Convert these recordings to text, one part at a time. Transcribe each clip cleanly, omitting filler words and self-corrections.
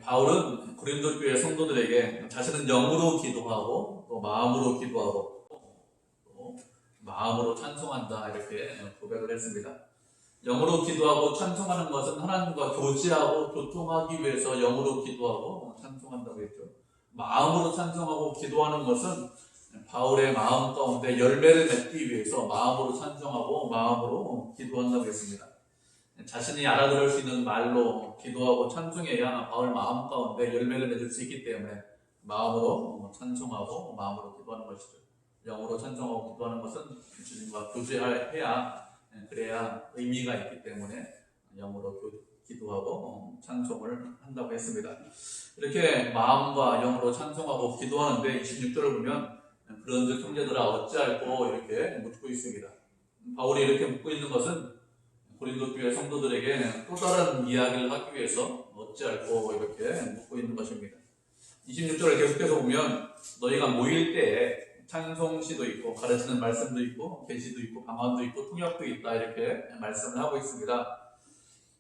바울은 고린도 교회 성도들에게 자신은 영으로 기도하고 또 마음으로 기도하고 또 마음으로 찬송한다 이렇게 고백을 했습니다. 영으로 기도하고 찬송하는 것은 하나님과 교제하고 교통하기 위해서 영으로 기도하고 찬송한다고 했죠. 마음으로 찬송하고 기도하는 것은 바울의 마음 가운데 열매를 맺기 위해서 마음으로 찬송하고 마음으로 기도한다고 했습니다. 자신이 알아들을 수 있는 말로 기도하고 찬송해야 바울 마음 가운데 열매를 맺을 수 있기 때문에 마음으로 찬송하고 마음으로 기도하는 것이죠. 영으로 찬송하고 기도하는 것은 주님과 교제해야 그래야 의미가 있기 때문에 영으로 기도하고 찬송을 한다고 했습니다. 이렇게 마음과 영으로 찬송하고 기도하는데 26절을 보면 그런즉 형제들아 어찌할꼬 이렇게 묻고 있습니다. 바울이 이렇게 묻고 있는 것은 고린도 교회 성도들에게 또 다른 이야기를 하기 위해서 어찌할꼬 이렇게 묻고 있는 것입니다. 26절을 계속해서 보면 너희가 모일 때에 찬송시도 있고 가르치는 말씀도 있고 계시도 있고 방언도 있고 통역도 있다 이렇게 말씀을 하고 있습니다.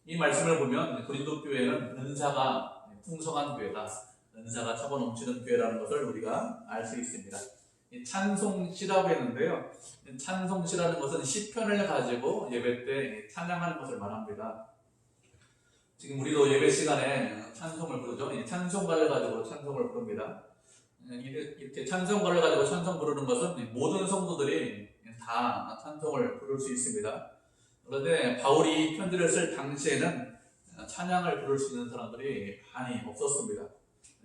이 말씀을 보면 고린도 교회는 은사가 풍성한 교회다, 은사가 차고 넘치는 교회라는 것을 우리가 알 수 있습니다. 찬송시라고 했는데요, 찬송시라는 것은 시편을 가지고 예배 때 찬양하는 것을 말합니다. 지금 우리도 예배 시간에 찬송을 부르죠. 찬송가를 가지고 찬송을 부릅니다. 이렇게 찬송가를 가지고 찬송 부르는 것은 모든 성도들이 다 찬송을 부를 수 있습니다. 그런데 바울이 편지를 쓸 당시에는 찬양을 부를 수 있는 사람들이 많이 없었습니다.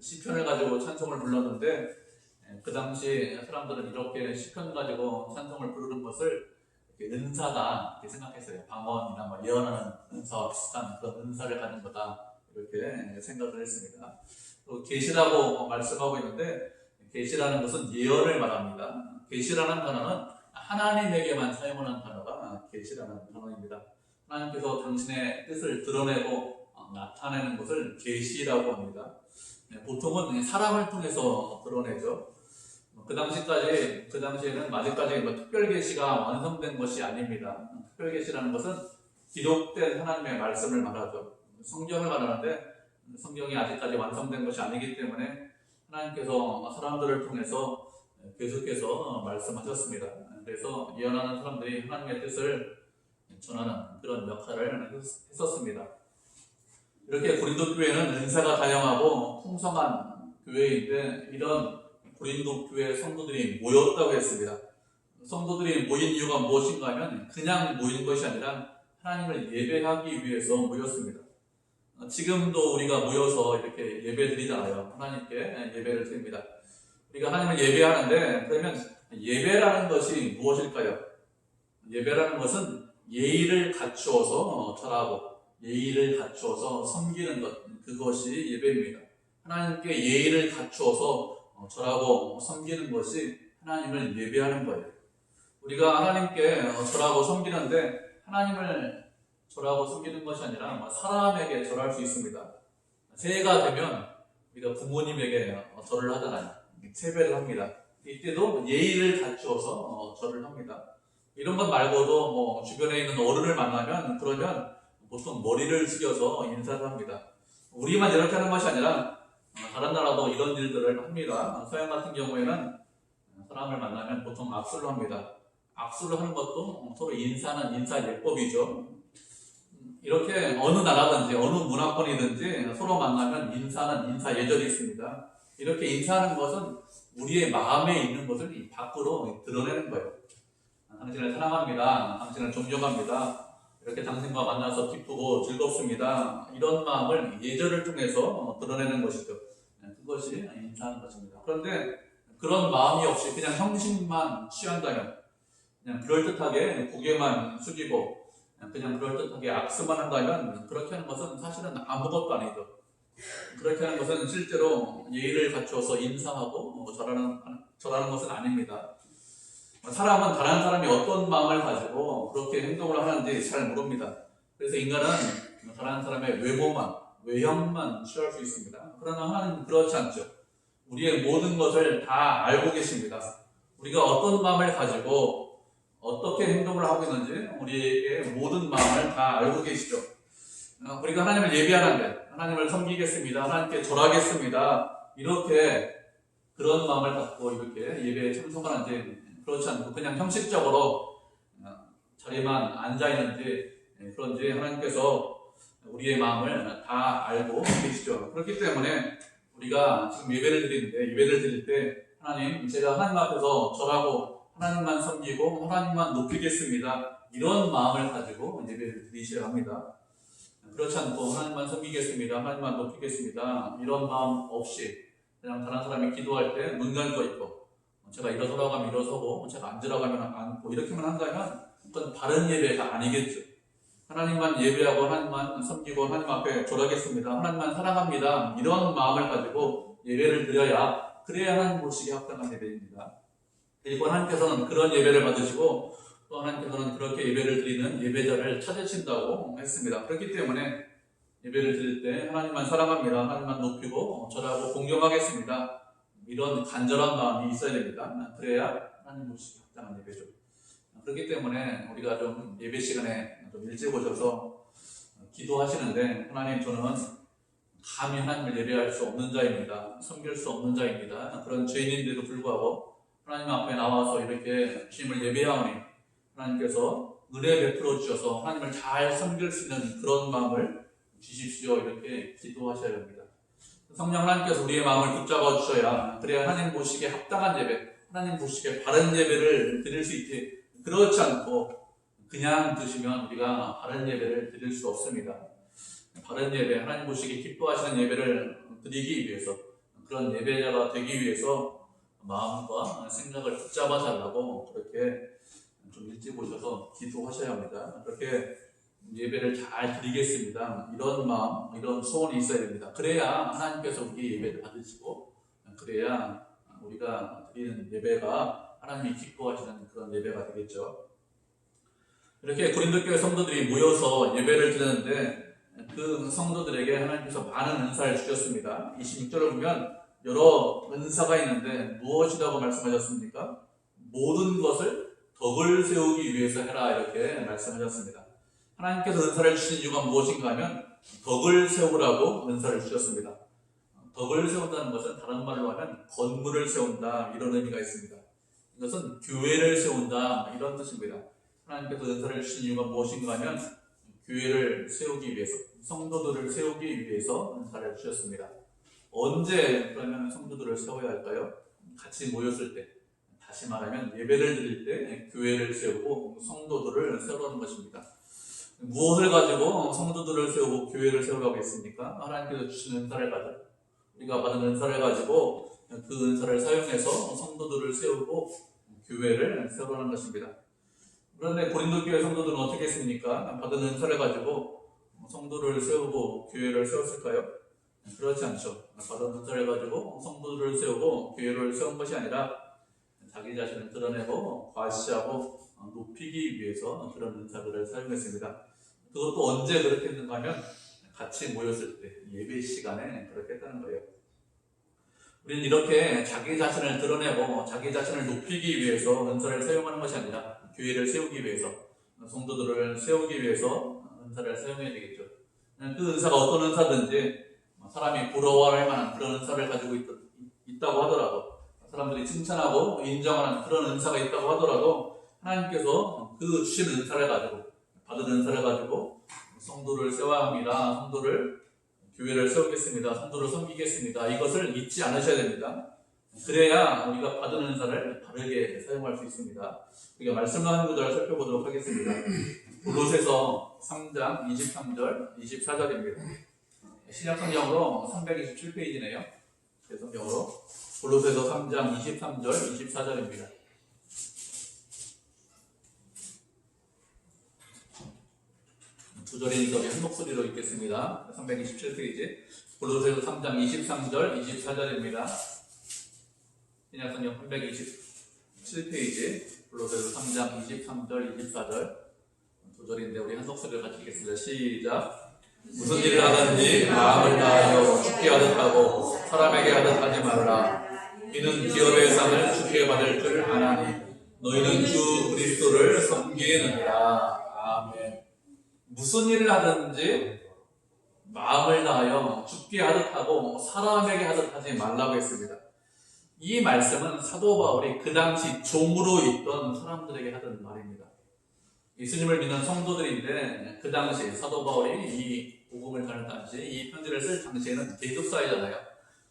시편을 가지고 찬송을 불렀는데 그 당시 사람들은 이렇게 시편 가지고 찬송을 부르는 것을 은사다 이렇게 생각했어요. 방언이나 예언하는 은사와 비슷한 그런 은사를 가진 거다 이렇게 생각을 했습니다. 또 계시라고 말씀하고 있는데 계시라는 것은 예언을 말합니다. 계시라는 단어는 하나님에게만 사용하는 단어가 계시라는 단어입니다. 하나님께서 당신의 뜻을 드러내고 나타내는 것을 계시라고 합니다. 보통은 사람을 통해서 드러내죠. 그 당시에는 아직까지 특별 계시가 완성된 것이 아닙니다. 특별 계시라는 것은 기록된 하나님의 말씀을 말하죠. 성경을 말하는데 성경이 아직까지 완성된 것이 아니기 때문에 하나님께서 사람들을 통해서 계속해서 말씀하셨습니다. 그래서 예언하는 사람들이 하나님의 뜻을 전하는 그런 역할을 했었습니다. 이렇게 고린도 교회는 은사가 다양하고 풍성한 교회인데 이런 고린도 교회 성도들이 모였다고 했습니다. 성도들이 모인 이유가 무엇인가 하면 그냥 모인 것이 아니라 하나님을 예배하기 위해서 모였습니다. 지금도 우리가 모여서 이렇게 예배 드리잖아요. 하나님께 예배를 드립니다. 우리가 하나님을 예배하는데 그러면 예배라는 것이 무엇일까요? 예배라는 것은 예의를 갖추어서 절하고 예의를 갖추어서 섬기는 것, 그것이 예배입니다. 하나님께 예의를 갖추어서 절하고 섬기는 것이 하나님을 예배하는 거예요. 우리가 하나님께 절하고 섬기는데 하나님을 절하고 섬기는 것이 아니라 사람에게 절할 수 있습니다. 새해가 되면 우리가 부모님에게 절을 하잖아요. 세배를 합니다. 이때도 예의를 갖추어서 절을 합니다. 이런 것 말고도 주변에 있는 어른을 만나면 그러면 보통 머리를 숙여서 인사를 합니다. 우리만 이렇게 하는 것이 아니라 다른 나라도 이런 일들을 합니다. 서양 같은 경우에는 사람을 만나면 보통 악수를 합니다. 악수를 하는 것도 서로 인사는 인사 예법이죠. 이렇게 어느 나라든지 어느 문화권이든지 서로 만나면 인사는 인사 예절이 있습니다. 이렇게 인사하는 것은 우리의 마음에 있는 것을 밖으로 드러내는 거예요. 당신을 사랑합니다. 당신을 존경합니다. 이렇게 당신과 만나서 기쁘고 즐겁습니다. 이런 마음을 예절을 통해서 드러내는 것이죠. 그것이 인사하는 것입니다. 그런데 그런 마음이 없이 그냥 형식만 취한다면, 그냥 그럴듯하게 고개만 숙이고 그냥 그럴듯하게 악수만 한다면 그렇게 하는 것은 사실은 아무것도 아니죠. 그렇게 하는 것은 실제로 예의를 갖추어서 인사하고 절하는 것은 아닙니다. 사람은 다른 사람이 어떤 마음을 가지고 그렇게 행동을 하는지 잘 모릅니다. 그래서 인간은 다른 사람의 외형만 취할 수 있습니다. 그러나 하나님은 그렇지 않죠. 우리의 모든 것을 다 알고 계십니다. 우리가 어떤 마음을 가지고 어떻게 행동을 하고 있는지 우리의 모든 마음을 다 알고 계시죠. 우리가 하나님을 예배하는데 하나님을 섬기겠습니다. 하나님께 절하겠습니다. 이렇게 그런 마음을 갖고 이렇게 예배에 참석하는지 그렇지 않고 그냥 형식적으로 자리만 앉아있는지 그런지 하나님께서 우리의 마음을 다 알고 계시죠. 그렇기 때문에 우리가 지금 예배를 드릴 때 하나님, 제가 하나님 앞에서 절하고 하나님만 섬기고 하나님만 높이겠습니다. 이런 마음을 가지고 예배를 드리셔야 합니다. 그렇지 않고 하나님만 섬기겠습니다. 하나님만 높이겠습니다. 이런 마음 없이 그냥 다른 사람이 기도할 때 눈 감고 있고 제가 일어서라고 하면 일어서고 제가 앉으라고 하면 앉고 이렇게만 한다면 그건 바른 예배가 아니겠죠. 하나님만 예배하고 하나님만 섬기고 하나님 앞에 절하겠습니다. 하나님만 사랑합니다. 이런 마음을 가지고 예배를 드려야 그래야 하나님 보시기에 합당한 예배입니다. 그리고 하나님께서는 그런 예배를 받으시고 또 하나님께서는 그렇게 예배를 드리는 예배자를 찾으신다고 했습니다. 그렇기 때문에 예배를 드릴 때 하나님만 사랑합니다. 하나님만 높이고 절하고 공경하겠습니다. 이런 간절한 마음이 있어야 됩니다. 그래야 하나님 보시기에 합당한 예배죠. 그렇기 때문에 우리가 좀 예배 시간에 좀 일찍 오셔서 기도하시는데 하나님, 저는 감히 하나님을 예배할 수 없는 자입니다. 섬길 수 없는 자입니다. 그런 죄인인데도 불구하고 하나님 앞에 나와서 이렇게 주님을 예배하오니 하나님께서 은혜 베풀어 주셔서 하나님을 잘 섬길 수 있는 그런 마음을 주십시오. 이렇게 기도하셔야 합니다. 성령 하나님께서 우리의 마음을 붙잡아 주셔야 그래야 하나님 보시기에 합당한 예배, 하나님 보시기에 바른 예배를 드릴 수 있게. 그렇지 않고 그냥 드시면 우리가 바른 예배를 드릴 수 없습니다. 바른 예배, 하나님 보시기에 기뻐하시는 예배를 드리기 위해서, 그런 예배자가 되기 위해서 마음과 생각을 붙잡아 달라고 그렇게 좀 일찍 오셔서 기도하셔야 합니다. 그렇게 예배를 잘 드리겠습니다. 이런 마음, 이런 소원이 있어야 됩니다. 그래야 하나님께서 우리 예배를 받으시고 그래야 우리가 드리는 예배가 하나님이 기뻐하시는 그런 예배가 되겠죠. 이렇게 고린도 교회 성도들이 모여서 예배를 드리는데 그 성도들에게 하나님께서 많은 은사를 주셨습니다. 26절을 보면 여러 은사가 있는데 무엇이라고 말씀하셨습니까? 모든 것을 덕을 세우기 위해서 해라, 이렇게 말씀하셨습니다. 하나님께서 은사를 주신 이유가 무엇인가 하면 덕을 세우라고 은사를 주셨습니다. 덕을 세운다는 것은 다른 말로 하면 건물을 세운다, 이런 의미가 있습니다. 이것은 교회를 세운다, 이런 뜻입니다. 하나님께서 은사를 주신 이유가 무엇인가 하면 교회를 세우기 위해서, 성도들을 세우기 위해서 은사를 주셨습니다. 언제 그러면 성도들을 세워야 할까요? 같이 모였을 때, 다시 말하면 예배를 드릴 때 교회를 세우고 성도들을 세우라는 것입니다. 무엇을 가지고 성도들을 세우고 교회를 세우라고 했습니까? 하나님께서 주신 은사를 가지고, 우리가 받은 은사를 가지고 그 은사를 사용해서 성도들을 세우고 교회를 세우라는 것입니다. 그런데 고린도 교회 성도들은 어떻게 했습니까? 받은 은사를 가지고 성도를 세우고 교회를 세웠을까요? 그렇지 않죠. 받은 은사를 가지고 성도들을 세우고 교회를 세운 것이 아니라 자기 자신을 드러내고 과시하고 높이기 위해서 그런 은사들을 사용했습니다. 그것도 언제 그렇게 했는가 하면 같이 모였을 때, 예배 시간에 그렇게 했다는 거예요. 우리는 이렇게 자기 자신을 드러내고 자기 자신을 높이기 위해서 은사를 사용하는 것이 아니라 교회를 세우기 위해서, 성도들을 세우기 위해서 은사를 사용해야 되겠죠. 그 은사가 어떤 은사든지 사람이 부러워할 만한 그런 은사를 가지고 있다고 하더라도, 사람들이 칭찬하고 인정하는 그런 은사가 있다고 하더라도 하나님께서 그 주신 은사를 가지고, 받은 은사를 가지고 성도를 세워야 합니다. 성도를, 교회를 세우겠습니다. 성도를 섬기겠습니다. 이것을 잊지 않으셔야 됩니다. 그래야 우리가 받은 은사를 바르게 사용할 수 있습니다. 우리가 말씀 나누는 구절을 살펴보도록 하겠습니다. 골로새서 3장 23절, 24절입니다. 신약성경으로 327페이지네요. 제 성경으로 골로새서 3장 23절, 24절입니다. 두 절이니까 한 목소리로 읽겠습니다. 327페이지 골로새서 3장 23절, 24절입니다. 신약성경 327페이지 골로새서 3장 23절, 24절 두 절인데 우리 한 목소리로 같이 읽겠습니다. 시작. 무슨 일을 하든지 마음을 다하여 주께 하듯 하고 사람에게 하듯 하지 말라. 이는 기업의 상을 주께 받을 줄 아나니 너희는 주 그리스도를 섬기느니라. 아멘. 무슨 일을 하든지 마음을 다하여 죽게 하듯 하고 사람에게 하듯 하지 말라고 했습니다. 이 말씀은 사도 바울이 그 당시 종으로 있던 사람들에게 하던 말입니다. 예수님을 믿는 성도들인데 그 당시 사도 바울이 이 복음을 전할 당시 이 편지를 쓸 당시에는 계급사회잖아요.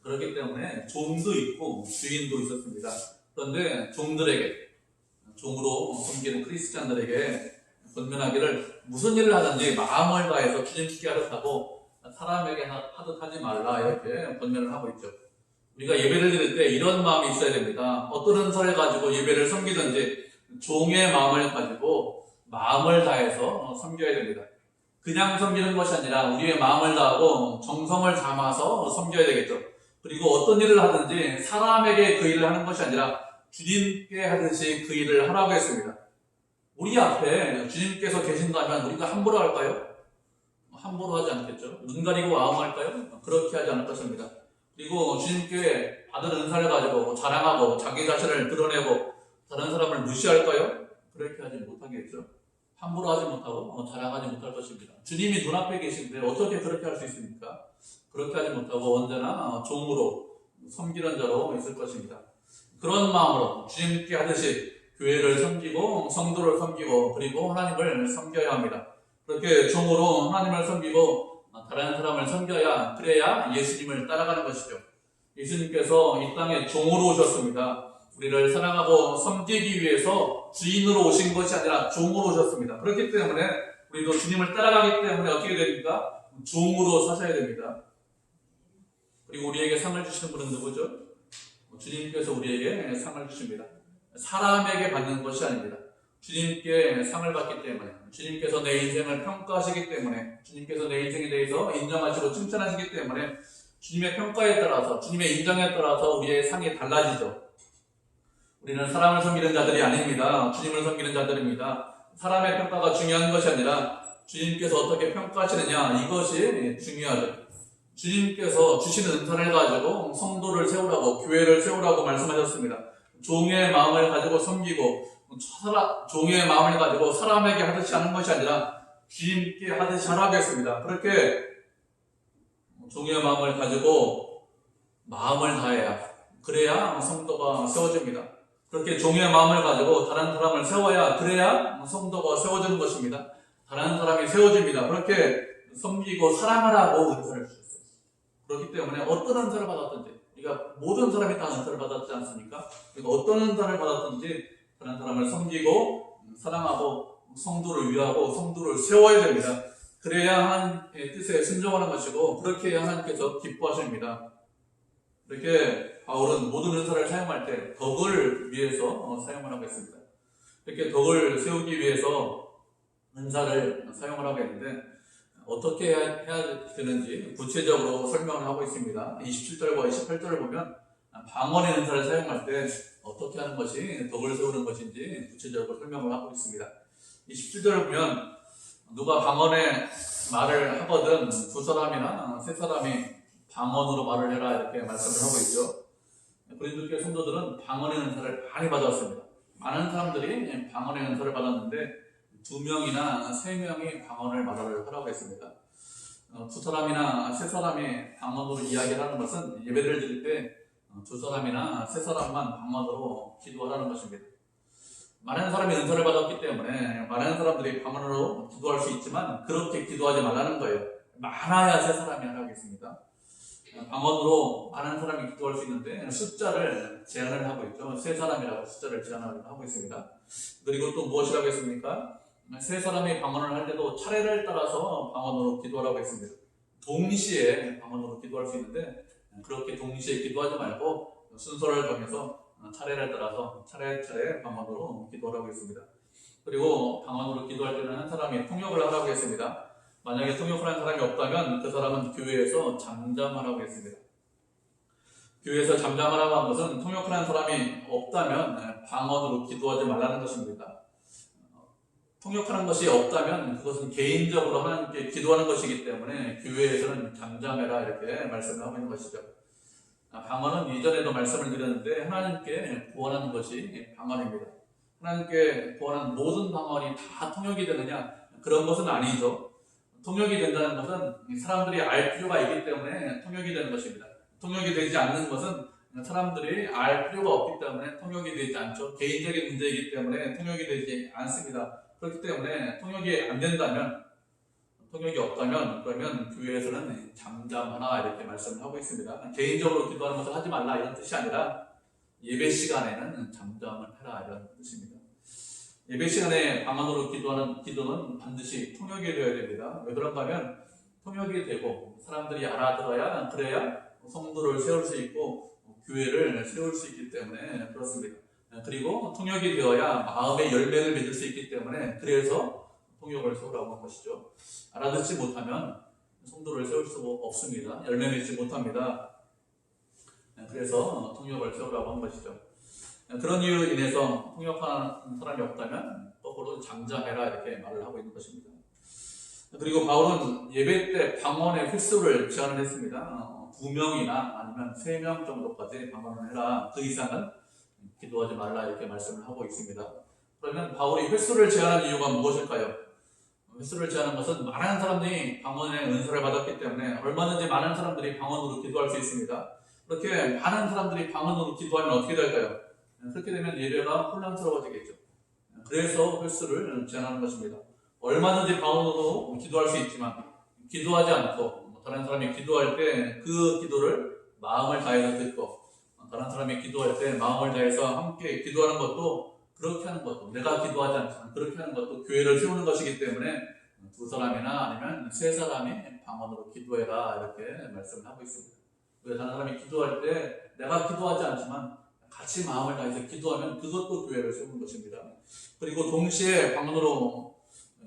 그렇기 때문에 종도 있고 주인도 있었습니다. 그런데 종으로 섬기는 크리스찬들에게 권면하기를 무슨 일을 하든지 마음을 다해서 주님께 하듯 하고 사람에게 하듯 하지 말라 이렇게 권면을 하고 있죠. 우리가 예배를 드릴 때 이런 마음이 있어야 됩니다. 어떤 은사를 가지고 예배를 섬기든지 종의 마음을 가지고 마음을 다해서 섬겨야 됩니다. 그냥 섬기는 것이 아니라 우리의 마음을 다하고 정성을 담아서 섬겨야 되겠죠. 그리고 어떤 일을 하든지 사람에게 그 일을 하는 것이 아니라 주님께 하듯이 그 일을 하라고 했습니다. 우리 앞에 주님께서 계신다면 우리가 함부로 할까요? 함부로 하지 않겠죠. 눈 가리고 아웅할까요? 그렇게 하지 않을 것입니다. 그리고 주님께 받은 은사를 가지고 자랑하고 자기 자신을 드러내고 다른 사람을 무시할까요? 그렇게 하지 못하겠죠. 함부로 하지 못하고 자랑하지 못할 것입니다. 주님이 눈앞에 계신데 어떻게 그렇게 할 수 있습니까? 그렇게 하지 못하고 언제나 종으로 섬기는 자로 있을 것입니다. 그런 마음으로 주님께 하듯이 교회를 섬기고 성도를 섬기고 그리고 하나님을 섬겨야 합니다. 그렇게 종으로 하나님을 섬기고 다른 사람을 섬겨야 그래야 예수님을 따라가는 것이죠. 예수님께서 이 땅에 종으로 오셨습니다. 우리를 사랑하고 섬기기 위해서 주인으로 오신 것이 아니라 종으로 오셨습니다. 그렇기 때문에 우리도 주님을 따라가기 때문에 어떻게 됩니까? 종으로 사셔야 됩니다. 그리고 우리에게 상을 주시는 분은 누구죠? 주님께서 우리에게 상을 주십니다. 사람에게 받는 것이 아닙니다. 주님께 상을 받기 때문에, 주님께서 내 인생을 평가하시기 때문에, 주님께서 내 인생에 대해서 인정하시고 칭찬하시기 때문에 주님의 평가에 따라서, 주님의 인정에 따라서 우리의 상이 달라지죠. 우리는 사람을 섬기는 자들이 아닙니다. 주님을 섬기는 자들입니다. 사람의 평가가 중요한 것이 아니라 주님께서 어떻게 평가하시느냐, 이것이 중요하죠. 주님께서 주시는 은사를 가지고 성도를 세우라고, 교회를 세우라고 말씀하셨습니다. 종의 마음을 가지고 섬기고 종의 마음을 가지고 사람에게 하듯이 하는 것이 아니라 주님께 하듯이 하라고 했습니다. 그렇게 종의 마음을 가지고 마음을 다해야 그래야 성도가 세워집니다. 그렇게 종의 마음을 가지고 다른 사람을 세워야 그래야 성도가 세워지는 것입니다. 다른 사람이 세워집니다. 그렇게 섬기고 사랑하라고 은사를 주셨어요. 그렇기 때문에 어떤 은사를 받았든지 우리가 모든 사람이 다 은사를 받았지 않습니까? 그러니까 어떤 은사를 받았든지 다른 사람을 섬기고 사랑하고 성도를 위하고 성도를 세워야 됩니다. 그래야 하나님의 뜻에 순종하는 것이고 그렇게 해야 하나님께서 기뻐하십니다. 이렇게 바울은 모든 은사를 사용할 때 덕을 위해서 사용을 하고 있습니다. 이렇게 덕을 세우기 위해서 은사를 사용을 하고 있는데 어떻게 해야 되는지 구체적으로 설명을 하고 있습니다. 27절과 28절을 보면 방언의 은사를 사용할 때 어떻게 하는 것이 덕을 세우는 것인지 구체적으로 설명을 하고 있습니다. 27절을 보면 누가 방언의 말을 하거든 두 사람이나 세 사람이 방언으로 말을 해라 이렇게 말씀을 하고 있죠. 고린도교회 성도들은 방언의 은사를 많이 받았습니다. 많은 사람들이 방언의 은사를 받았는데 2명이나 3명이 방언을 말을 하라고 했습니다. 두 사람이나 세 사람이 방언으로 이야기를 하는 것은 예배를 드릴 때 두 사람이나 세 사람만 방언으로 기도하라는 것입니다. 많은 사람이 은사를 받았기 때문에 많은 사람들이 방언으로 기도할 수 있지만 그렇게 기도하지 말라는 거예요. 많아야 세 사람이 하라고 했습니다. 방언으로 많은 사람이 기도할 수 있는데 숫자를 제한을 하고 있죠. 세 사람이라고 숫자를 제한을 하고 있습니다. 그리고 또 무엇이라고 했습니까? 세 사람이 방언을 할 때도 차례를 따라서 방언으로 기도하라고 했습니다. 동시에 방언으로 기도할 수 있는데 그렇게 동시에 기도하지 말고 순서를 정해서 차례를 따라서 차례차례 방언으로 기도하라고 했습니다. 그리고 방언으로 기도할 때는 한 사람이 통역을 하라고 했습니다. 만약에 통역을 한 사람이 없다면 그 사람은 교회에서 잠잠하라고 했습니다. 교회에서 잠잠하라고 한 것은 통역을 한 사람이 없다면 방언으로 기도하지 말라는 것입니다. 통역하는 것이 없다면 그것은 개인적으로 하나님께 기도하는 것이기 때문에 교회에서는 잠잠해라 이렇게 말씀을 하고 있는 것이죠. 방언은 이전에도 말씀을 드렸는데 하나님께 구원하는 것이 방언입니다. 하나님께 구원하는 모든 방언이 다 통역이 되느냐? 그런 것은 아니죠. 통역이 된다는 것은 사람들이 알 필요가 있기 때문에 통역이 되는 것입니다. 통역이 되지 않는 것은 사람들이 알 필요가 없기 때문에 통역이 되지 않죠. 개인적인 문제이기 때문에 통역이 되지 않습니다. 그렇기 때문에 통역이 안 된다면, 통역이 없다면 그러면 교회에서는 잠잠하라 이렇게 말씀을 하고 있습니다. 개인적으로 기도하는 것을 하지 말라 이런 뜻이 아니라 예배 시간에는 잠잠을 해라 이런 뜻입니다. 예배 시간에 방언으로 기도하는 기도는 반드시 통역이 되어야 됩니다. 왜 그런가 하면 통역이 되고 사람들이 알아들어야, 그래야 성도를 세울 수 있고 교회를 세울 수 있기 때문에 그렇습니다. 그리고 통역이 되어야 마음의 열매를 맺을 수 있기 때문에, 그래서 통역을 세우라고 한 것이죠. 알아듣지 못하면 성도를 세울 수 없습니다. 열매 맺지 못합니다. 그래서 통역을 세우라고 한 것이죠. 그런 이유로 인해서 통역하는 사람이 없다면 거꾸로 잠잠해라 이렇게 말을 하고 있는 것입니다. 그리고 바울은 예배 때 방언의 횟수를 제한을 했습니다. 2명이나 아니면 3명 정도까지 방언을 해라. 그 이상은 기도하지 말라 이렇게 말씀을 하고 있습니다. 그러면 바울이 횟수를 제한한 이유가 무엇일까요? 횟수를 제한한 것은 많은 사람들이 방언의 은사를 받았기 때문에 얼마든지 많은 사람들이 방언으로 기도할 수 있습니다. 그렇게 많은 사람들이 방언으로 기도하면 어떻게 될까요? 그렇게 되면 예배가 혼란스러워지겠죠. 그래서 횟수를 제한하는 것입니다. 얼마든지 방언으로 기도할 수 있지만 기도하지 않고 다른 사람이 기도할 때 그 기도를 마음을 다해서 듣고, 다른 사람이 기도할 때 마음을 다해서 함께 기도하는 것도, 그렇게 하는 것도, 내가 기도하지 않지만 그렇게 하는 것도 교회를 세우는 것이기 때문에 2사람이나 아니면 3사람이 방언으로 기도해라 이렇게 말씀을 하고 있습니다. 왜 다른 사람이 기도할 때 내가 기도하지 않지만 같이 마음을 다해서 기도하면 그것도 교회를 세우는 것입니다. 그리고 동시에 방언으로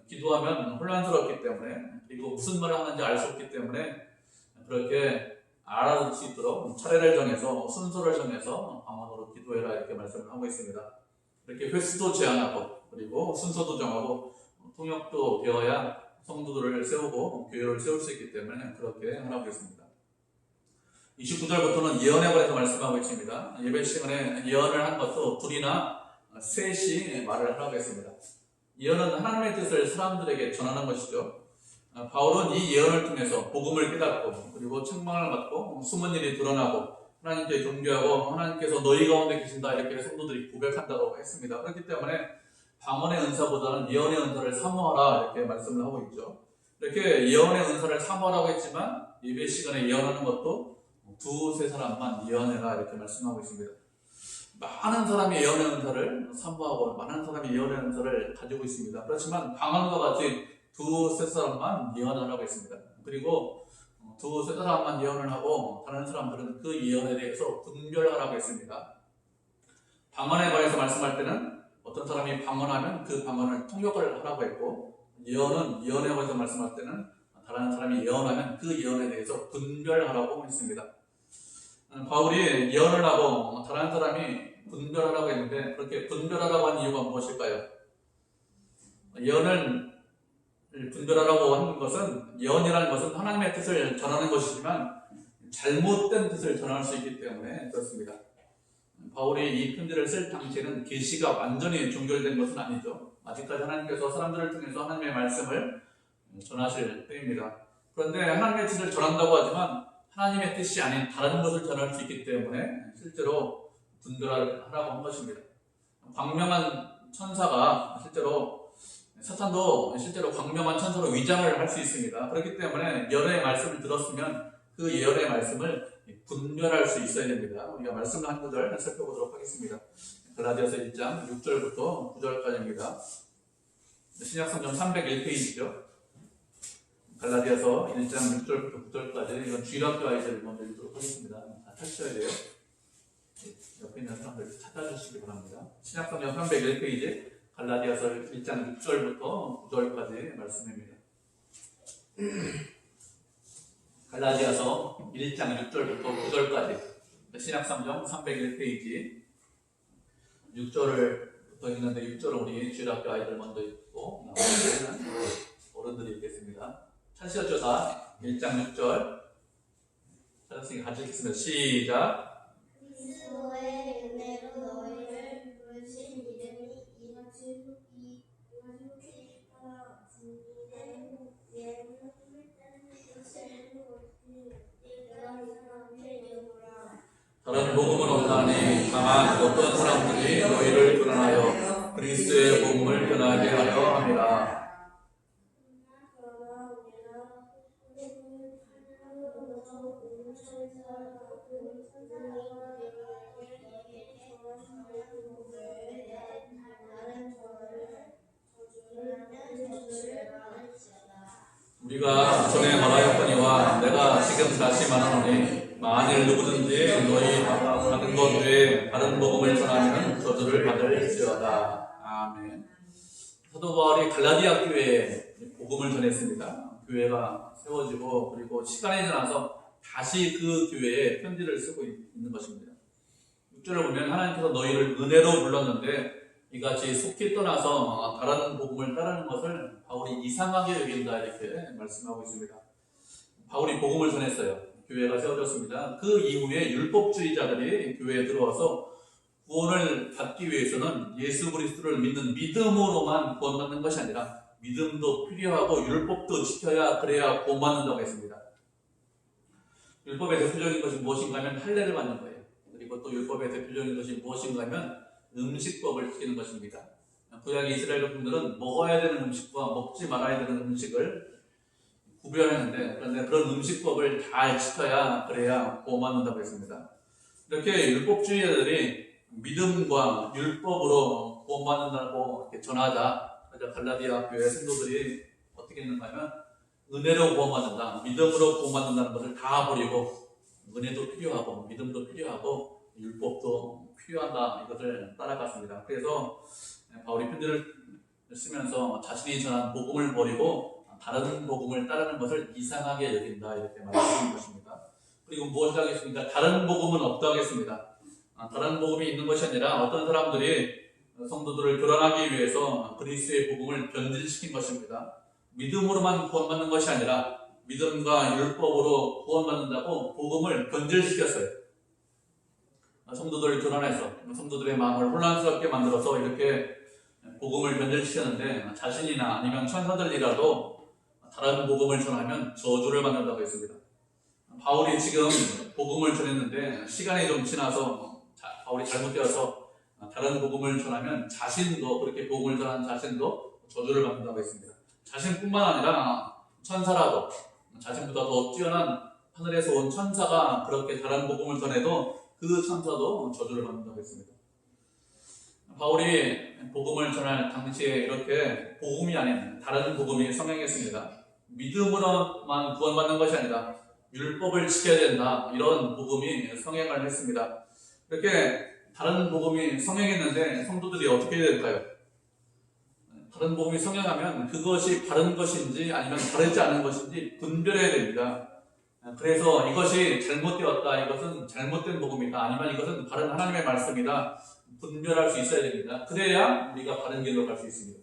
기도하면 혼란스럽기 때문에, 그리고 무슨 말을 하는지 알 수 없기 때문에 그렇게 알아듣을 수 있도록 차례를 정해서, 순서를 정해서 방언으로 기도해라 이렇게 말씀을 하고 있습니다. 이렇게 횟수도 제한하고 그리고 순서도 정하고 통역도 되어야 성도들을 세우고 교회를 세울 수 있기 때문에 그렇게 하라고 했습니다. 29절부터는 예언에 관해서 말씀하고 있습니다. 예배 시간에 예언을 한 것도 2이나 3이 말을 하라고 했습니다. 예언은 하나님의 뜻을 사람들에게 전하는 것이죠. 바울은 이 예언을 통해서 복음을 깨닫고 그리고 책망을 받고 숨은 일이 드러나고 하나님께 존귀하고 하나님께서 너희 가운데 계신다 이렇게 성도들이 고백한다고 했습니다. 그렇기 때문에 방언의 은사보다는 예언의 은사를 사모하라 이렇게 말씀을 하고 있죠. 이렇게 예언의 은사를 사모하라고 했지만 예배 시간에 예언하는 것도 2-3사람만 예언해라 이렇게 말씀하고 있습니다. 많은 사람이 예언의 은사를 사모하고 많은 사람이 예언의 은사를 가지고 있습니다. 그렇지만 방언과 같이 2-3사람만 예언하라고 했습니다. 그리고 2-3사람만 예언을 하고 다른 사람들은 그 예언에 대해서 분별하라고 했습니다. 방언에 관해서 말씀할 때는 어떤 사람이 방언하면 그 방언을 통역을 하라고 했고, 예언은 예언에 관해서 말씀할 때는 다른 사람이 예언하면 그 예언에 대해서 분별하라고 했습니다. 바울이 예언을 하고 다른 사람이 분별하라고 했는데, 그렇게 분별하라고 한 이유가 무엇일까요? 예언을 분별하라고 하는 것은, 예언이라는 것은 하나님의 뜻을 전하는 것이지만 잘못된 뜻을 전할 수 있기 때문에 그렇습니다. 바울이 이 편지를 쓸 당시에는 계시가 완전히 종결된 것은 아니죠. 아직까지 하나님께서 사람들을 통해서 하나님의 말씀을 전하실 때입니다. 그런데 하나님의 뜻을 전한다고 하지만 하나님의 뜻이 아닌 다른 것을 전할 수 있기 때문에 실제로 분별하라고 한 것입니다. 광명한 천사가 사탄도 실제로 광명한 천사로 위장을 할 수 있습니다. 그렇기 때문에 예언의 말씀을 들었으면 그 예언의 말씀을 분별할 수 있어야 됩니다. 우리가 말씀을 한 구절 살펴보도록 하겠습니다. 갈라디아서 1장 6절부터 9절까지입니다. 신약성경 301페이지죠. 갈라디아서 1장 6절부터 9절까지, 이건 주일학교 아이들 먼저 읽도록 하겠습니다. 다 펼쳐야 돼요. 옆에 있는 사람들 찾아주시기 바랍니다. 신약성경 301페이지 갈라디아서 1장 6절부터 9절까지 말씀입니다. 갈라디아서 1장 6절부터 9절까지 신약성경 301페이지 6절부터 있는데, 6절은 우리 주일학교 아이들 먼저 읽고 나머지는 어른들이 읽겠습니다. 찾으셨죠? 다 1장 6절 찾았으니까 같이 읽겠습니다. 시작. 그리스도의 은혜로 너희를 부르신 이름이 이같이 따라 증인된 예는 다른 복음은 없나니 다만 어떤 사람들이 너희를 교란하여 그리스도의 복음을 변하게 하려 함이라. 우리가 전에 말하였거니와 내가 지금 다시 말하노니 만일 누구든지 너희 받은 것 외에 다른 복음을 전하면 저주를 받을지어다. 아멘. 사도 바울이 갈라디아 교회에 복음을 전했습니다. 교회가 세워지고 그리고 시간이 지나서 다시 그 교회에 편지를 쓰고 있는 것입니다. 6절을 보면 하나님께서 너희를 은혜로 불렀는데 이같이 속히 떠나서 다른 복음을 따르는 것을 바울이 이상하게 여긴다 이렇게 말씀하고 있습니다. 바울이 복음을 전했어요. 교회가 세워졌습니다. 그 이후에 율법주의자들이 교회에 들어와서 구원을 받기 위해서는 예수 그리스도를 믿는 믿음으로만 구원받는 것이 아니라 믿음도 필요하고 율법도 지켜야 그래야 구원받는다고 했습니다. 율법의 대표적인 것이 무엇인가 하면 할례를 받는 거예요. 그리고 또 율법의 대표적인 것이 무엇인가 하면 음식법을 지키는 것입니다. 구약의 이스라엘 백성들은 먹어야 되는 음식과 먹지 말아야 되는 음식을 구별했는데 그런데 그런 음식법을 잘 지켜야 그래야 구원받는다고 했습니다. 이렇게 율법주의자들이 믿음과 율법으로 구원받는다고 이렇게 전하자 그래서 갈라디아 교회 성도들이 어떻게 했는가 하면 은혜로 구원받는다, 믿음으로 구원받는다는 것을 다 버리고 은혜도 필요하고 믿음도 필요하고 율법도 필요하다 이것을 따라갔습니다. 그래서 바울이 편지를 쓰면서 자신이 전한 복음을 버리고 다른 복음을 따르는 것을 이상하게 여긴다 이렇게 말하는 것입니다. 그리고 무엇을 하겠습니까? 다른 복음은 없다 하겠습니다. 다른 복음이 있는 것이 아니라 어떤 사람들이 성도들을 교란하기 위해서 그리스도의 복음을 변질시킨 것입니다. 믿음으로만 구원받는 것이 아니라 믿음과 율법으로 구원받는다고 복음을 변질시켰어요. 성도들을 교란해서 성도들의 마음을 혼란스럽게 만들어서 이렇게 복음을 변질시켰는데 자신이나 아니면 천사들이라도 다른 복음을 전하면 저주를 받는다고 했습니다. 바울이 지금 복음을 전했는데 시간이 좀 지나서 바울이 잘못되어서 다른 복음을 전하면 자신도 그렇게 복음을 전하는 자신도 저주를 받는다고 했습니다. 자신뿐만 아니라 천사라도 자신보다 더 뛰어난 하늘에서 온 천사가 그렇게 다른 복음을 전해도 그 천사도 저주를 받는다고 했습니다. 바울이 복음을 전할 당시에 이렇게 복음이 아닌 다른 복음이 성행했습니다. 믿음으로만 구원받는 것이 아니라 율법을 지켜야 된다 이런 복음이 성행을 했습니다. 이렇게 다른 복음이 성행했는데 성도들이 어떻게 해야 될까요? 다른 복음이 성행하면 그것이 바른 것인지 아니면 바르지 않은 것인지 분별해야 됩니다. 그래서 이것이 잘못되었다, 이것은 잘못된 복음이다, 아니면 이것은 바른 하나님의 말씀이다 분별할 수 있어야 됩니다. 그래야 우리가 바른 길로 갈 수 있습니다.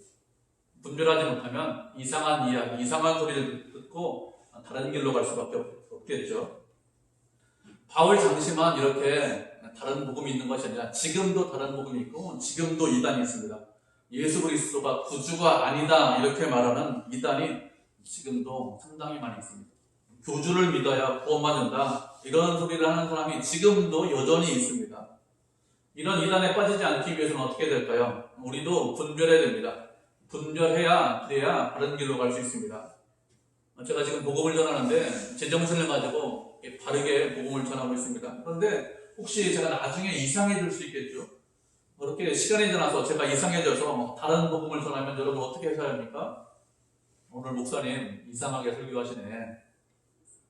분별하지 못하면 이상한 이야기, 이상한 소리를 듣고 다른 길로 갈 수밖에 없겠죠. 바울 당시만 이렇게 다른 복음이 있는 것이 아니라 지금도 다른 복음이 있고 지금도 이단이 있습니다. 예수 그리스도가 구주가 아니다 이렇게 말하는 이단이 지금도 상당히 많이 있습니다. 교주를 믿어야 구원받는다 이런 소리를 하는 사람이 지금도 여전히 있습니다. 이런 이단에 빠지지 않기 위해서는 어떻게 될까요? 우리도 분별해야 됩니다. 분별해야 그래야 바른 길로 갈 수 있습니다. 제가 지금 복음을 전하는데 제정신을 가지고 바르게 복음을 전하고 있습니다. 그런데 혹시 제가 나중에 이상해질 수 있겠죠? 그렇게 시간이 지나서 제가 이상해져서 다른 복음을 전하면 여러분 어떻게 하셔야 합니까? 오늘 목사님 이상하게 설교하시네.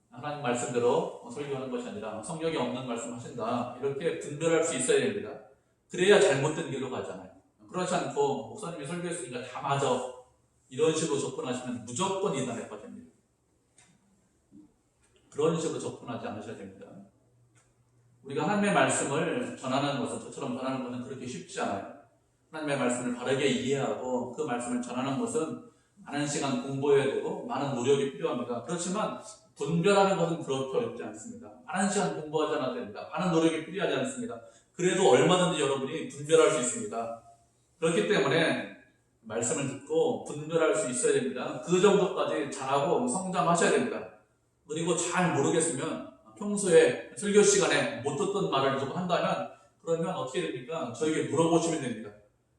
하나님 말씀대로 설교하는 것이 아니라 성경에 없는 말씀 하신다. 이렇게 분별할 수 있어야 됩니다. 그래야 잘못된 길로 가잖아요. 그렇지 않고 목사님이 설교했으니까 다 맞아. 이런 식으로 접근하시면 무조건 이단에 빠집니다. 그런 식으로 접근하지 않으셔야 됩니다. 우리가 하나님의 말씀을 전하는 것은, 저처럼 전하는 것은 그렇게 쉽지 않아요. 하나님의 말씀을 바르게 이해하고 그 말씀을 전하는 것은 많은 시간 공부해야 되고 많은 노력이 필요합니다. 그렇지만 분별하는 것은 그렇게 어렵지 않습니다. 많은 시간 공부하지 않아도 됩니다. 많은 노력이 필요하지 않습니다. 그래도 얼마든지 여러분이 분별할 수 있습니다. 그렇기 때문에 말씀을 듣고 분별할 수 있어야 됩니다. 그 정도까지 잘하고 성장하셔야 됩니다. 그리고 잘 모르겠으면 평소에 설교 시간에 못 듣던 말을 좀 한다면 그러면 어떻게 됩니까? 저에게 물어보시면 됩니다.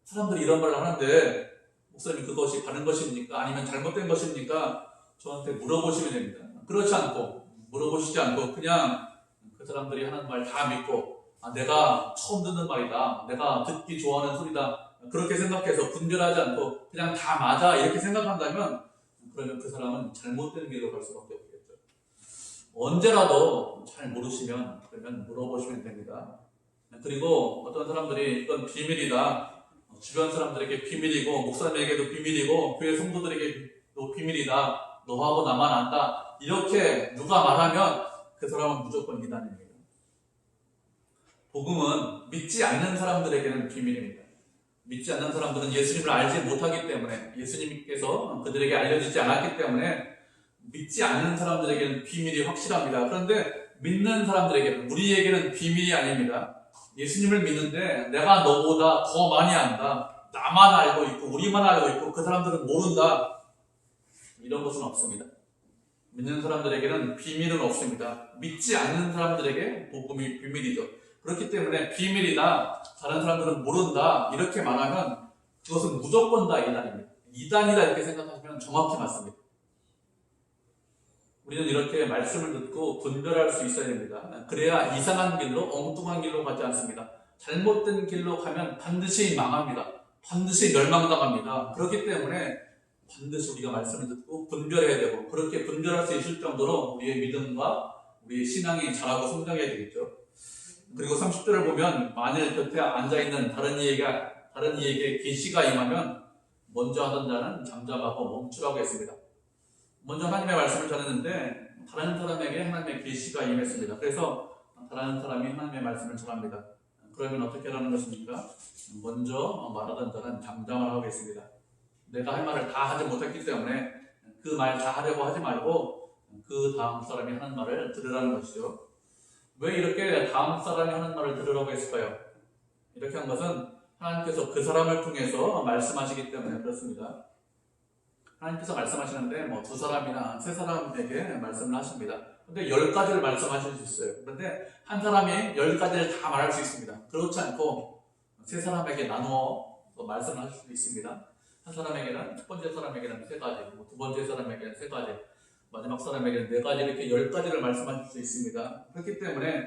사람들이 이런 말을 하는데 목사님 그것이 바른 것입니까? 아니면 잘못된 것입니까? 저한테 물어보시면 됩니다. 그렇지 않고 물어보시지 않고 그냥 그 사람들이 하는 말 다 믿고 내가 처음 듣는 말이다. 내가 듣기 좋아하는 소리다. 그렇게 생각해서 분별하지 않고 그냥 다 맞아 이렇게 생각한다면 그러면 그 사람은 잘못된 길로 갈 수밖에 없겠죠. 언제라도 잘 모르시면 그러면 물어보시면 됩니다. 그리고 어떤 사람들이 이건 비밀이다. 주변 사람들에게 비밀이고 목사님에게도 비밀이고 교회 성도들에게도 비밀이다. 너하고 나만 안다. 이렇게 누가 말하면 그 사람은 무조건 이단입니다. 복음은 믿지 않는 사람들에게는 비밀입니다. 믿지 않는 사람들은 예수님을 알지 못하기 때문에 예수님께서 그들에게 알려지지 않았기 때문에 믿지 않는 사람들에게는 비밀이 확실합니다. 그런데 믿는 사람들에게는 우리에게는 비밀이 아닙니다. 예수님을 믿는데 내가 너보다 더 많이 안다. 나만 알고 있고 우리만 알고 있고 그 사람들은 모른다. 이런 것은 없습니다. 믿는 사람들에게는 비밀은 없습니다. 믿지 않는 사람들에게 복음이 비밀이죠. 그렇기 때문에 비밀이다. 다른 사람들은 모른다. 이렇게 말하면 그것은 무조건 다 이단입니다. 이단이다 이렇게 생각하시면 정확히 맞습니다. 우리는 이렇게 말씀을 듣고 분별할 수 있어야 됩니다. 그래야 이상한 길로 엉뚱한 길로 가지 않습니다. 잘못된 길로 가면 반드시 망합니다. 반드시 멸망당합니다. 그렇기 때문에 반드시 우리가 말씀을 듣고 분별해야 되고 그렇게 분별할 수 있을 정도로 우리의 믿음과 우리의 신앙이 자라고 성장해야 되겠죠. 그리고 30절을 보면 만일 곁에 앉아있는 다른 이에게 계시가 임하면 먼저 하던 자는 잠잠하고 멈추라고 했습니다. 먼저 하나님의 말씀을 전했는데 다른 사람에게 하나님의 계시가 임했습니다. 그래서 다른 사람이 하나님의 말씀을 전합니다. 그러면 어떻게 하라는 것입니까? 먼저 말하던 자는 잠잠을 하고 있습니다. 내가 할 말을 다 하지 못했기 때문에 그 말 다 하려고 하지 말고 그 다음 사람이 하는 말을 들으라는 것이죠. 왜 이렇게 다음 사람이 하는 말을 들으라고 했을까요? 이렇게 한 것은 하나님께서 그 사람을 통해서 말씀하시기 때문에 그렇습니다. 하나님께서 말씀하시는데 두 사람이나 세 사람에게 말씀을 하십니다. 근데 10가지를 말씀하실 수 있어요. 그런데 한 사람이 10가지를 다 말할 수 있습니다. 그렇지 않고 세 사람에게 나누어 말씀을 하실 수도 있습니다. 한 사람에게는 첫 번째 사람에게는 3가지, 두 번째 사람에게는 3가지, 마지막 사람에게는 4가지 이렇게 10가지를 말씀하실 수 있습니다. 그렇기 때문에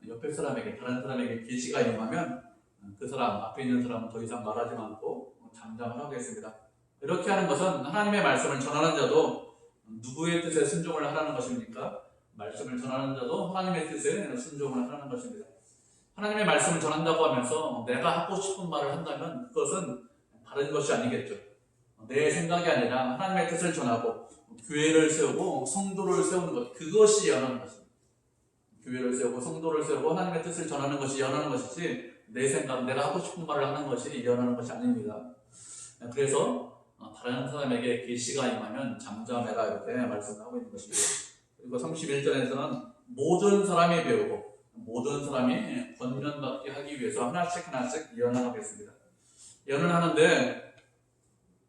옆에 사람에게 다른 사람에게 계시가 임하면 그 사람 앞에 있는 사람은 더 이상 말하지 않고 잠잠을 하겠습니다. 이렇게 하는 것은 하나님의 말씀을 전하는 자도 누구의 뜻에 순종을 하라는 것입니까? 말씀을 전하는 자도 하나님의 뜻에 순종을 하라는 것입니다. 하나님의 말씀을 전한다고 하면서 내가 하고 싶은 말을 한다면 그것은 다른 것이 아니겠죠. 내 생각이 아니라 하나님의 뜻을 전하고 교회를 세우고 성도를 세우는 것, 그것이 연하는 것입니다. 교회를 세우고 성도를 세우고 하나님의 뜻을 전하는 것이 연하는 것이지 내 생각, 내가 하고 싶은 말을 하는 것이 연하는 것이 아닙니다. 그래서 다른 사람에게 계시가 임하면 잠잠해라 이렇게 말씀하고 있는 것이고요. 그리고 31절에서는 모든 사람이 배우고 모든 사람이 권면받게 하기 위해서 하나씩 예언하겠습니다. 예언을 하는데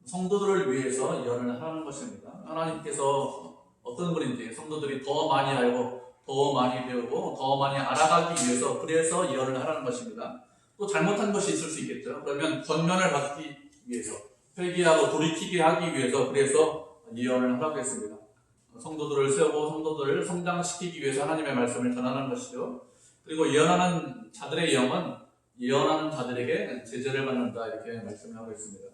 성도들을 위해서 예언을 하는 것입니다. 하나님께서 어떤 분인지 성도들이 더 많이 알고 더 많이 배우고 더 많이 알아가기 위해서 그래서 예언을 하라는 것입니다. 또 잘못한 것이 있을 수 있겠죠. 그러면 권면을 받기 위해서 회개하고 돌이키게 하기 위해서 그래서 예언을 하라고 했습니다. 성도들을 세우고 성도들을 성장시키기 위해서 하나님의 말씀을 전하는 것이죠. 그리고 예언하는 자들의 영은 예언하는 자들에게 제재를 받는다 이렇게 말씀을 하고 있습니다.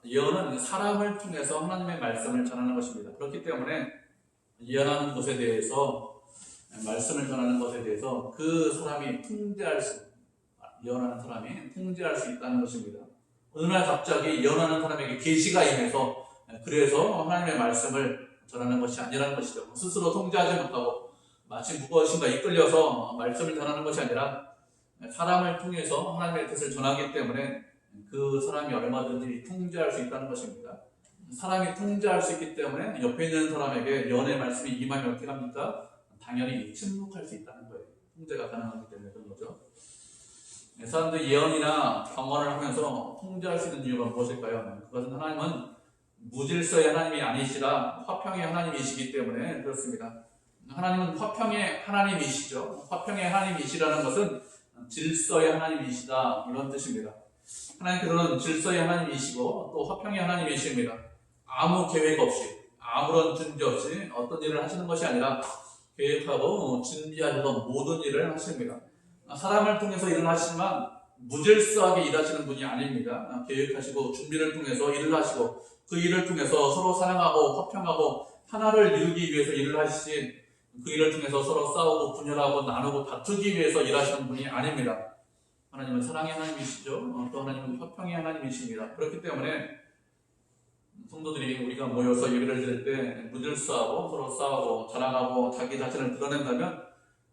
예언은 사람을 통해서 하나님의 말씀을 전하는 것입니다. 그렇기 때문에 예언하는 것에 대해서 말씀을 전하는 것에 대해서 그 사람이 예언하는 사람이 통제할 수 있다는 것입니다. 어느 날 갑자기 예언하는 사람에게 계시가 임해서 그래서 하나님의 말씀을 전하는 것이 아니라는 것이죠. 스스로 통제하지 못하고 마치 무엇인가 이끌려서 말씀을 전하는 것이 아니라 사람을 통해서 하나님의 뜻을 전하기 때문에 그 사람이 얼마든지 통제할 수 있다는 것입니다. 사람이 통제할 수 있기 때문에 옆에 있는 사람에게 예언의 말씀이 임하면 어떻게 합니까? 당연히 침묵할 수 있다는 거예요. 통제가 가능하기 때문에 그런 거죠. 사람들이 예언이나 경언을 하면서 통제할 수 있는 이유가 무엇일까요? 그것은 하나님은 무질서의 하나님이 아니시라 화평의 하나님이시기 때문에 그렇습니다. 하나님은 화평의 하나님이시죠. 화평의 하나님이시라는 것은 질서의 하나님이시다 이런 뜻입니다. 하나님께서는 질서의 하나님이시고 또 화평의 하나님이십니다. 아무 계획 없이 아무런 준비 없이 어떤 일을 하시는 것이 아니라 계획하고 준비하셔서 모든 일을 하십니다. 사람을 통해서 일을 하시지만 무질서하게 일하시는 분이 아닙니다. 계획하시고 준비를 통해서 일을 하시고 그 일을 통해서 서로 사랑하고 화평하고 하나를 이루기 위해서 일을 하시지 그 일을 통해서 서로 싸우고 분열하고 나누고 다투기 위해서 일하시는 분이 아닙니다. 하나님은 사랑의 하나님이시죠. 또 하나님은 화평의 하나님이십니다. 그렇기 때문에 성도들이 우리가 모여서 예배를 드릴 때 무질서하고 서로 싸우고 자랑하고 자기 자신을 드러낸다면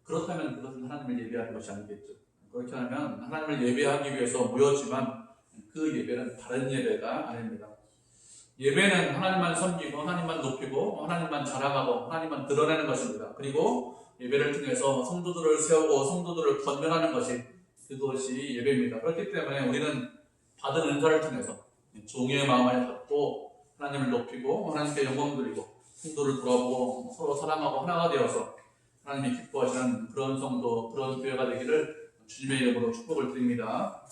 그렇다면 그것은 하나님을 예배하는 것이 아니겠죠. 그렇게 하면 하나님을 예배하기 위해서 모였지만 그 예배는 다른 예배가 아닙니다. 예배는 하나님만 섬기고 하나님만 높이고 하나님만 자랑하고 하나님만 드러내는 것입니다. 그리고 예배를 통해서 성도들을 세우고 성도들을 건면하는 것이 그것이 예배입니다. 그렇기 때문에 우리는 받은 은사를 통해서 종의 마음을 갖고 하나님을 높이고 하나님께 영광 드리고 성도를 돌아보고 서로 사랑하고 하나가 되어서 하나님이 기뻐하시는 그런 성도, 그런 교회가 되기를 주님의 이름으로 축복을 드립니다.